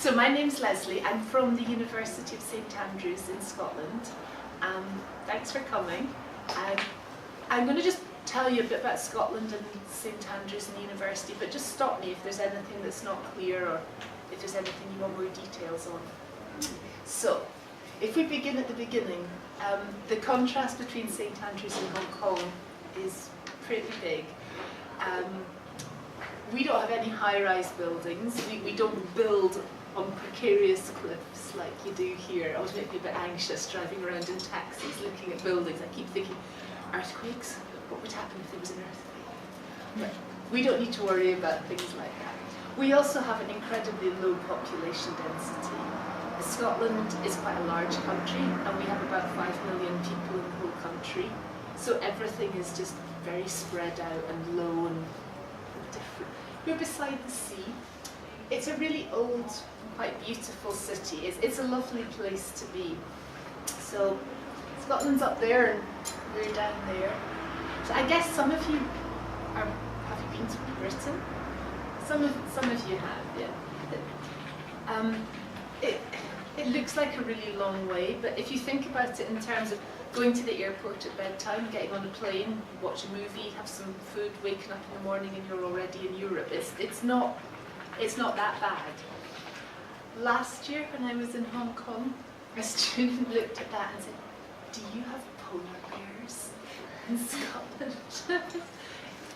So my name's Leslie. I'm from the University of St Andrews in Scotland. Thanks for coming. I'm going to just tell you a bit about Scotland and St Andrews and the university, but just stop me if there's anything that's not clear or if there's anything you want more details on. So, if we begin at the beginning, the contrast between St Andrews and Hong Kong is pretty big. We don't have any high-rise buildings. We don't build on precarious cliffs like you do here. I was making me a bit anxious driving around in taxis looking at buildings. I keep thinking, earthquakes? What would happen if there was an earthquake? But we don't need to worry about things like that. We also have an incredibly low population density. Scotland is quite a large country, and we have about 5 million people in the whole country. So everything is just very spread out and low and different. We're beside the sea. It's a really old, quite beautiful city. It's a lovely place to be. So Scotland's up there and we're down there. So I guess some of you have you been to Britain? Some of you have, yeah. It looks like a really long way, but if you think about it in terms of going to the airport at bedtime, getting on a plane, watch a movie, have some food, waking up in the morning and you're already in Europe, it's not that bad. Last year when I was in Hong Kong, a student looked at that and said, "Do you have polar bears in Scotland?"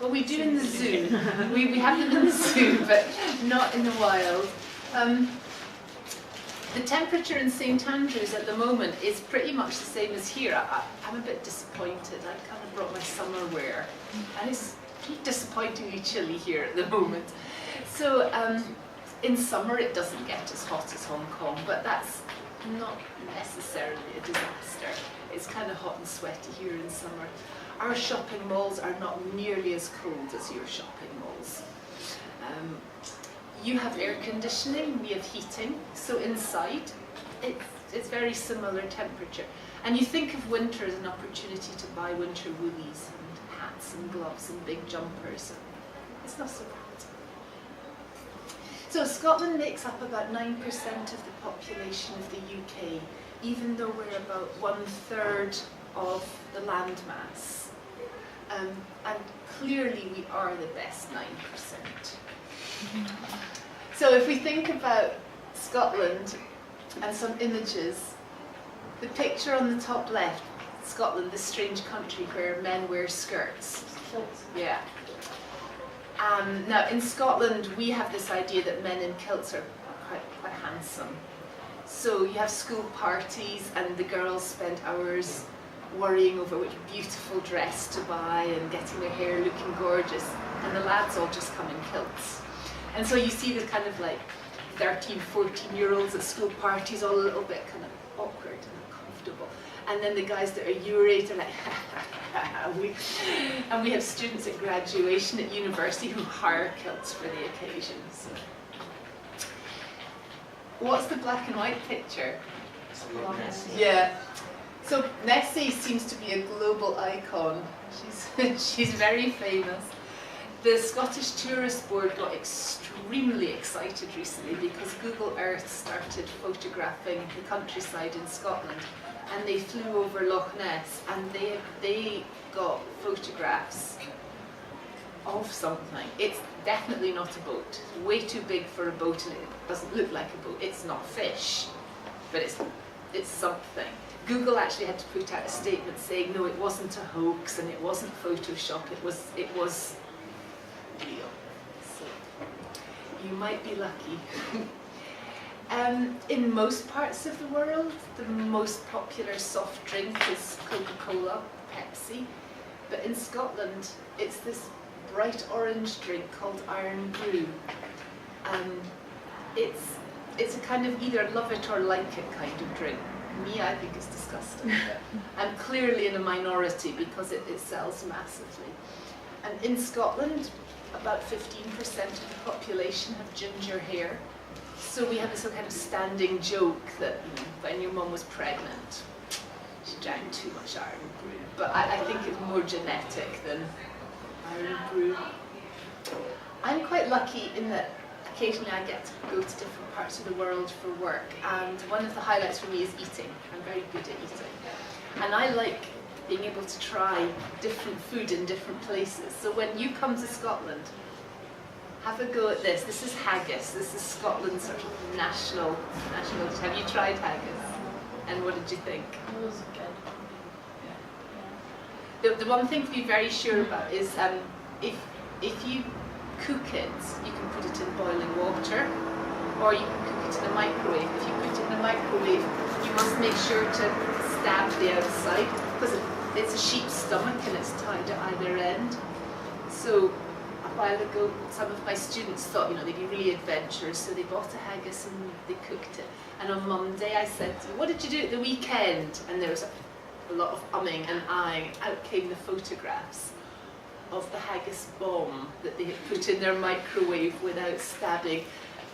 Well, we do in the zoo. We have them in the zoo, but not in the wild. The temperature in St Andrews at the moment is pretty much the same as here. I'm a bit disappointed. I kind of brought my summer wear, and it's disappointingly chilly here at the moment. So in summer it doesn't get as hot as Hong Kong, but that's not necessarily a disaster. It's kind of hot and sweaty here in summer. Our shopping malls are not nearly as cold as your shopping malls. You have air conditioning, we have heating, so inside it's very similar temperature. And you think of winter as an opportunity to buy winter woolies and hats and gloves and big jumpers. It's not so bad. So Scotland makes up about 9% of the population of the UK, even though we're about 1/3 of the landmass. And clearly we are the best 9%. So if we think about Scotland and some images, the picture on the top left, Scotland, this strange country where men wear skirts. Yeah. Now in Scotland we have this idea that men in kilts are quite handsome. So you have school parties and the girls spend hours worrying over which beautiful dress to buy and getting their hair looking gorgeous, and the lads all just come in kilts. And so you see the kind of like 13, 14-year-olds at school parties, all a little bit kind of awkward and uncomfortable. And then the guys that are your age are like, and we have students at graduation at university who hire kilts for the occasion. So. What's the black and white picture? Yeah. So Nessie seems to be a global icon. She's very famous. The Scottish Tourist Board got extremely excited recently because Google Earth started photographing the countryside in Scotland, and they flew over Loch Ness and they got photographs of something. It's definitely not a boat. It's way too big for a boat and it doesn't look like a boat. It's not fish, but it's something. Google actually had to put out a statement saying no, it wasn't a hoax and it wasn't Photoshop. It was real. So you might be lucky. In most parts of the world, the most popular soft drink is Coca-Cola, Pepsi. But in Scotland, it's this bright orange drink called Iron Brew. It's a kind of either love it or like it kind of drink. Me, I think it's disgusting. I'm clearly in a minority because it sells massively. And in Scotland, about 15% of the population have ginger hair. So we have this kind of standing joke that when your mum was pregnant, she drank too much Iron Brew. But I think it's more genetic than Iron Brew. I'm quite lucky in that occasionally I get to go to different parts of the world for work, and one of the highlights for me is eating. I'm very good at eating. And I like being able to try different food in different places. So when you come to Scotland, have a go at this. This is haggis. This is Scotland's sort of national dish. Have you tried haggis? And what did you think? It was good. The one thing to be very sure about is if you cook it, you can put it in boiling water, or you can cook it in a microwave. If you put it in a microwave, you must make sure to stab the outside, because it's a sheep's stomach and it's tied at either end. So a while ago, some of my students thought, they'd be really adventurous, so they bought a haggis and they cooked it. And on Monday I said to them, what did you do at the weekend? And there was a lot of umming and ahhing. Out came the photographs of the haggis bomb that they had put in their microwave without stabbing.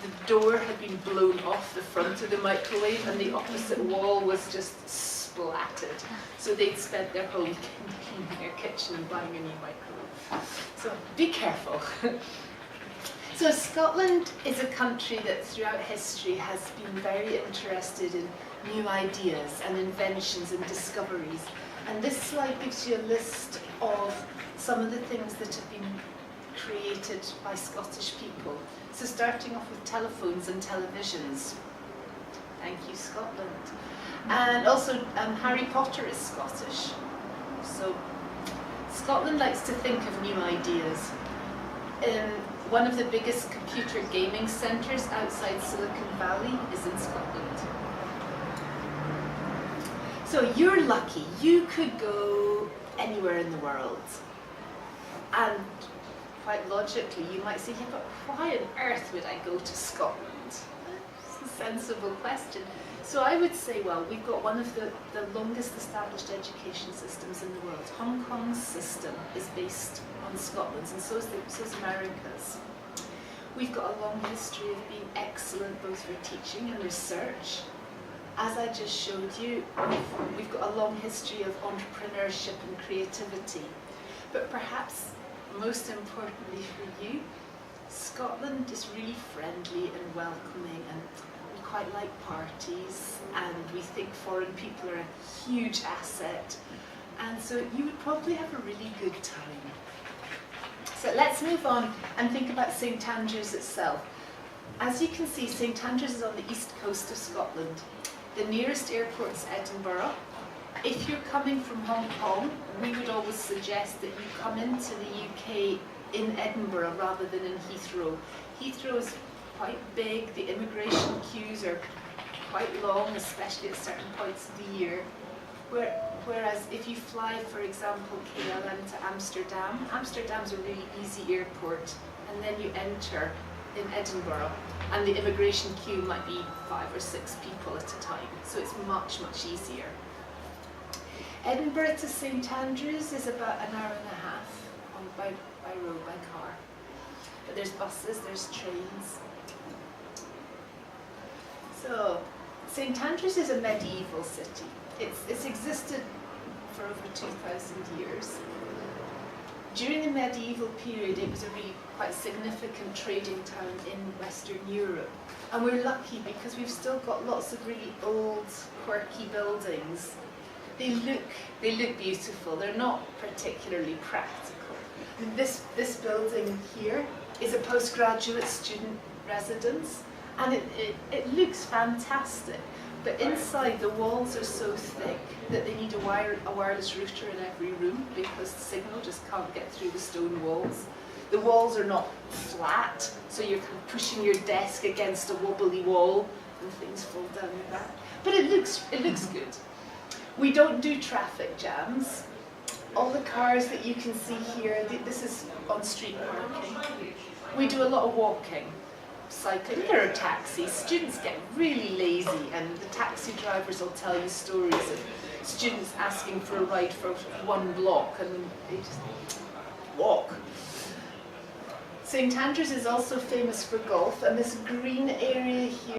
The door had been blown off the front of the microwave and the opposite wall was just splattered. So they'd spent their whole weekend cleaning their kitchen and buying a new microwave. So be careful. So Scotland is a country that throughout history has been very interested in new ideas and inventions and discoveries. And this slide gives you a list of some of the things that have been created by Scottish people. So starting off with telephones and televisions. Thank you, Scotland. And also Harry Potter is Scottish. So Scotland likes to think of new ideas. One of the biggest computer gaming centres outside Silicon Valley is in Scotland. So you're lucky, you could go anywhere in the world. And quite logically, you might say, yeah, but why on earth would I go to Scotland? It's a sensible question. So I would say, well, we've got one of the longest established education systems in the world. Hong Kong's system is based on Scotland's, and so is America's. We've got a long history of being excellent both for teaching and research. As I just showed you, we've got a long history of entrepreneurship and creativity. But perhaps most importantly for you, Scotland is really friendly and welcoming, and we quite like parties, and we think foreign people are a huge asset, and so you would probably have a really good time. So let's move on and think about St Andrews itself. As you can see, St Andrews is on the east coast of Scotland. The nearest airport is Edinburgh. If you're coming from Hong Kong, we would always suggest that you come into the UK in Edinburgh rather than in Heathrow. Heathrow is quite big, the immigration queues are quite long, especially at certain points of the year. Whereas if you fly, for example, KLM to Amsterdam, Amsterdam's a really easy airport, and then you enter in Edinburgh, and the immigration queue might be 5 or 6 people at a time, so it's much, much easier. Edinburgh to St Andrews is about an hour and a half by road, by car. But there's buses, there's trains. So, St Andrews is a medieval city. It's existed for over 2,000 years. During the medieval period, it was a really quite significant trading town in Western Europe. And we're lucky because we've still got lots of really old, quirky buildings. They look beautiful. They're not particularly practical. And this building here is a postgraduate student residence, and it looks fantastic. But inside, the walls are so thick that they need a wireless router in every room because the signal just can't get through the stone walls. The walls are not flat, so you're kind of pushing your desk against a wobbly wall and things fall down your back. But it looks good. We don't do traffic jams. All the cars that you can see here, this is on street parking. We do a lot of walking. Cycling, there are taxis. Students get really lazy, and the taxi drivers will tell you stories of students asking for a ride for 1 block and they just walk. St Andrews is also famous for golf, and this green area here